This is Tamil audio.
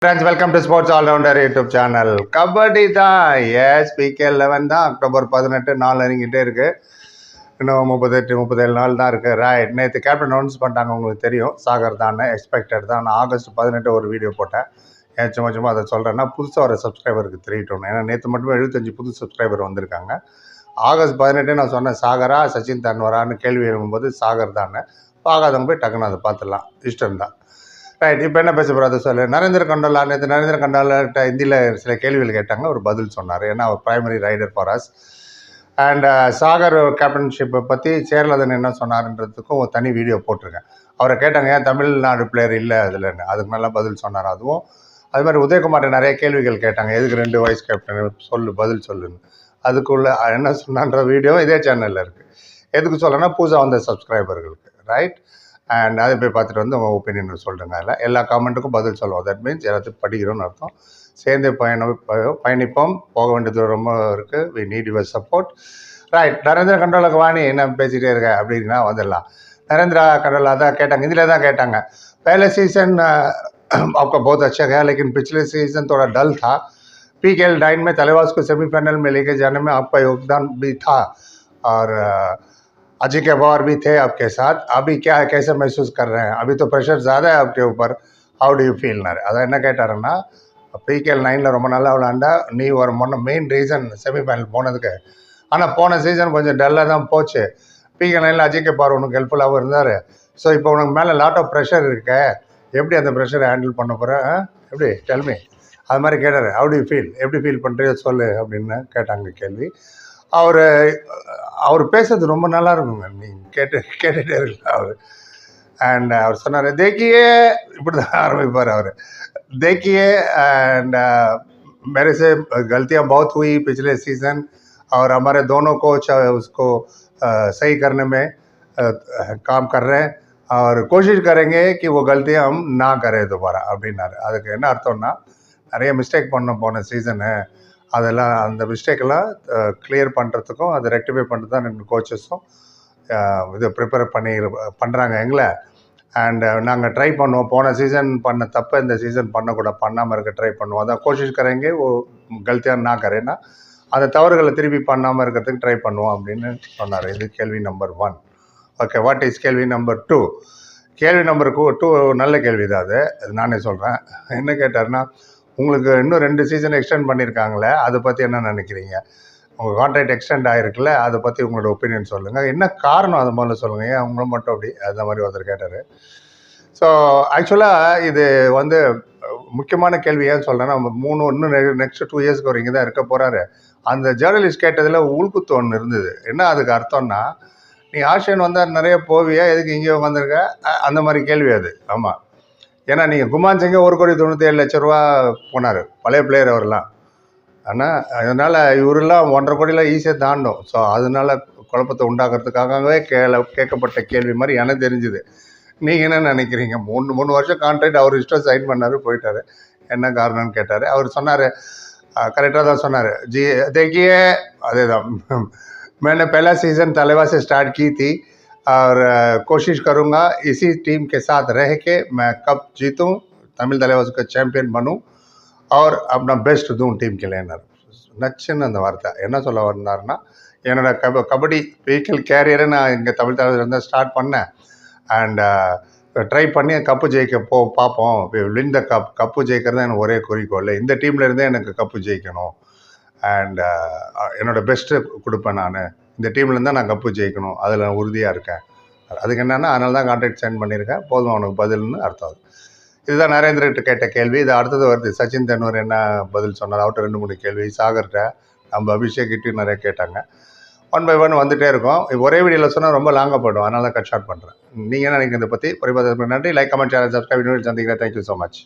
Friends, welcome to Sports All-Rounder YouTube channel. Kabaddi தான் எஸ் பிகே 11 தான் அக்டோபர் 18 நாள் நெருங்கிட்டே இருக்குது. இன்னும் 37 நாள் தான் இருக்குது. ரைட், நேற்று கேப்டன் அனௌன்ஸ் பண்ணிட்டாங்க, உங்களுக்கு தெரியும். சாகர் தான் எக்ஸ்பெக்டட் தான். நான் ஆகஸ்ட் 18 ஒரு வீடியோ போட்டேன். ஏன் சும்மா அதை சொல்கிறேன்னா புதுசாக வர சப்ஸ்கிரைபருக்கு தெரியட்டும். ஏன்னா நேற்று மட்டுமே 75 புது சப்ஸ்கிரைபர் வந்திருக்காங்க. ஆகஸ்ட் 18 நான் சொன்னேன் சாகரா சச்சின் தன்வரான்னு கேள்வி எழும்பும்போது சாகர் தானே. பார்க்காதவங்க போய் டக்குன்னு அதை பார்த்துடலாம், இஷ்டம் தான். ரைட், இப்போ என்ன பேச போகிறோம் அதை சொல்லு. நரேந்திர கண்டோலா, நேற்று நரேந்திர கண்டோலாட்ட ஹிந்தியில் சில கேள்விகள் கேட்டாங்க, ஒரு பதில் சொன்னார். ஏன்னா அவர் primary raider for us. And Sagar கேப்டன்ஷிப்பை பற்றி சேர்லதன் என்ன சொன்னார்ன்றதுக்கும் ஒரு தனி வீடியோ போட்டிருக்கேன். அவரை கேட்டாங்க ஏன் தமிழ்நாடு பிளேயர் இல்லை அதுலன்னு, அதுக்கு நல்லா பதில் சொன்னார். அதுவும் அது மாதிரி உதயகுமார்ட்ட நிறைய கேள்விகள் கேட்டாங்க, எதுக்கு 2 வைஸ் கேப்டன் பதில் சொல்லுன்னு. அதுக்குள்ள என்ன சொன்னான்ற வீடியோ இதே சேனலில் இருக்குது. எதுக்கு சொல்லனா புதுசாக வந்த சப்ஸ்கிரைபர்களுக்கு. ரைட், அண்ட் அதை போய் பார்த்துட்டு வந்து உங்கள் ஒப்பீனியன் சொல்லுங்க. அதில் எல்லா காமெண்ட்டுக்கும் பதில் சொல்லுவோம். தட் மீன்ஸ் எல்லாத்தையும் படிக்கிறோன்னு அர்த்தம். சேர்ந்து பயணிப்போம். போக வேண்டிய தூரம் ரொம்ப இருக்குது. We need your support. Right, Narendra கண்டோலாக்கு வாணி என்ன பேசிகிட்டே இருக்க அப்படின்னா வந்துடலாம். நரேந்திர கண்டோலா தான் கேட்டாங்க, இதில் தான் கேட்டாங்க, पहले सीजन आपका बहुत अच्छा गया लेकिन पिछले सीजन थोड़ा डल था. PKL 9 में तलेवास को सेमीफाइनल में लेके जाने में आपका योगदान भी था और अजय के बार भी थे आपके साथ. अभी क्या है, कैसे महसूस कर रहे हैं? अभी तो प्रेशर ज़्यादा है आपके ऊपर. How do you feel? அதை என்ன கேட்டாருன்னா, PKL 9 ரொம்ப நல்லா விளாண்டா, நீ ஒரு மெயின் ரீசன் செமிஃபைனல் போனதுக்கு. ஆனால் போன சீசன் கொஞ்சம் டல்லாக தான் போச்சு. PKL 9 அஜய் கே பார் உனக்கு ஹெல்ப்ஃபுல்லாகவும் இருந்தார். ஸோ இப்போ உனக்கு மேலே லாட் ஆஃப் ப்ரெஷர் இருக்க, எப்படி அந்த ப்ரெஷரை ஹேண்டில் பண்ண போகிற, எப்படி டெல்மி அது மாதிரி கேட்டார். ஹவு டு யூ ஃபீல், எப்படி ஃபீல் பண்ணுறியோ சொல்லு அப்படின்னு கேட்டாங்க கேள்வி. அவர் பேசுறது ரொம்ப நல்லா இருக்குங்க, நீங்கள் கேட்டுகிட்டே இருக்கலாம் அவர். அண்ட் அவர் சொன்னார், தேக்கியே இப்படி தான் ஆரம்பிப்பார் அவர். देखिए एंड मेरे से गलतियां बहुत हुई पिछले सीज़न और हमारे दोनों कोच उसको सही करने में काम कर रहे हैं और कोशिश करेंगे कि वो गलतियां हम ना करें दोबारा அப்படின்னாரு. அதுக்கு என்ன அர்த்தம்னா, நிறைய மிஸ்டேக் போன சீசனு, அதெல்லாம் அந்த மிஸ்டேக்கெல்லாம் கிளியர் பண்ணுறதுக்கும் அதை ரெக்டிஃபை பண்ணுறது தான் எங்கள் கோச்சஸும் இது ப்ரிப்பேர் பண்ணுறாங்க எங்களை. அண்ட் நாங்கள் ட்ரை பண்ணுவோம், போன சீசன் பண்ண தப்பை இந்த சீசன் பண்ணாமல் இருக்க ட்ரை பண்ணுவோம். அதான் கோஷிஷ் கரேங்க ஓ கல்த்தியாக நான் கரேன்னா அந்த தவறுகளை திருப்பி பண்ணாமல் இருக்கிறதுக்கு ட்ரை பண்ணுவோம் அப்படின்னு சொன்னார். இது கேள்வி நம்பர் 1. ஓகே, வாட் இஸ் கேள்வி நம்பர் 2? கேள்வி நம்பர் 2 நல்ல கேள்வி தான். அது நானே சொல்கிறேன். என்ன கேட்டார்னா, உங்களுக்கு இன்னும் 2 சீசன் எக்ஸ்டெண்ட் பண்ணியிருக்காங்களே, அதை பற்றி என்ன நினைக்கிறீங்க? உங்கள் கான்ட்ராக்ட் எக்ஸ்டெண்ட் ஆகிருக்குல்ல, அதை பற்றி உங்களோட ஒப்பீனியன் சொல்லுங்கள். என்ன காரணம் அதை முதல்ல சொல்லுங்கள், ஏன் அவங்கள மட்டும் அப்படி அந்த மாதிரி ஒருத்தர் கேட்டார். ஸோ ஆக்சுவலாக இது வந்து முக்கியமான கேள்வி. ஏன் சொல்கிறேன்னா, இன்னும் நெக்ஸ்ட் 2 இயர்ஸ்க்கு ஒரு இங்கே தான் இருக்க போகிறாரு. அந்த ஜேர்னலிஸ்ட் கேட்டதில் உள்குத்து ஒன்று இருந்தது. என்ன அதுக்கு அர்த்தம்னா, நீ ஆஷியன் வந்தால் நிறைய போவியா, எதுக்கு இங்கே வந்திருக்க, அந்த மாதிரி கேள்வி அது. ஆமாம், ஏன்னா நீங்கள் குமான் சிங்கை 1,97,00,000 போனார், பழைய பிளேயர் அவரெல்லாம். ஆனால் அதனால் இவரெல்லாம் 1,50 கோடியில் ஈஸியாக தாண்டும். ஸோ அதனால குழப்பத்தை உண்டாக்குறதுக்காகவே கேட்கப்பட்ட கேள்வி மாதிரி எனக்கு தெரிஞ்சுது. நீங்கள் என்ன நினைக்கிறீங்க? 3 வருஷம் கான்ட்ராக்ட் அவர் இஷ்டம் சைன் பண்ணார், போயிட்டார். என்ன காரணம்னு கேட்டார். அவர் சொன்னார், கரெக்டாக தான் சொன்னார். जी देखिए, அதே தான், मैंने पहला सीज़न तलेवा से स्टार्ट की थी और कोशिश करूँगा इसी टीम के साथ रह के मैं कप जीतूँ, तमिल तलेवास का चैम्पियन बनूँ और अपना பெஸ்ட் दूँ டீம் கிளேனர். நச்சுன்னு அந்த வார்த்தை என்ன சொல்ல வந்தாருன்னா, என்னோட கபடி PKL கேரியரை நான் இங்கே தமிழ் தலைவர்லேருந்து ஸ்டார்ட் பண்ணேன். அண்ட் ட்ரை பண்ணி கப்பு ஜெயிக்க பார்ப்போம், வின் த கப்பு ஜெயிக்கிறது தான் எனக்கு ஒரே குறிக்கோள். இந்த டீமில் இருந்தே எனக்கு கப்பு ஜெயிக்கணும். அண்ட் என்னோடய பெஸ்ட்டு கொடுப்பேன் நான். இந்த டீம்லேருந்து நான் கப்பு ஜெயிக்கணும், அதில் நான் உறுதியாக இருக்கேன். அதுக்கு என்னென்னா, அதனால தான் கான்ட்ராக்ட் சைன் பண்ணியிருக்கேன், போதும் அவனுக்கு பதில்னு அர்த்தம். இதுதான் நரேந்திரகிட்ட கேட்ட கேள்வி. இது அடுத்தது வருது, சச்சின் தெண்டுல்கர் என்ன பதில் சொன்னார். அவர்கிட்ட 2-3 கேள்வி, சாகர்கிட்ட, நம்ம அபிஷேக்கிட்டையும் நிறைய கேட்டாங்க. 1 by 1 வந்துகிட்டே இருக்கும். ஒரே வீடியோவில் சொன்னால் ரொம்ப லாங்காக போய்டும், அதனால தான் கட் ஷார்ட் பண்ணுறேன். நீங்கள் என்ன நினைக்கிறத பற்றி நன்றி. லைக், கமெண்ட், சேனல், சப்ஸ்கிரைப், சந்திக்கிறேன். Thank you so much.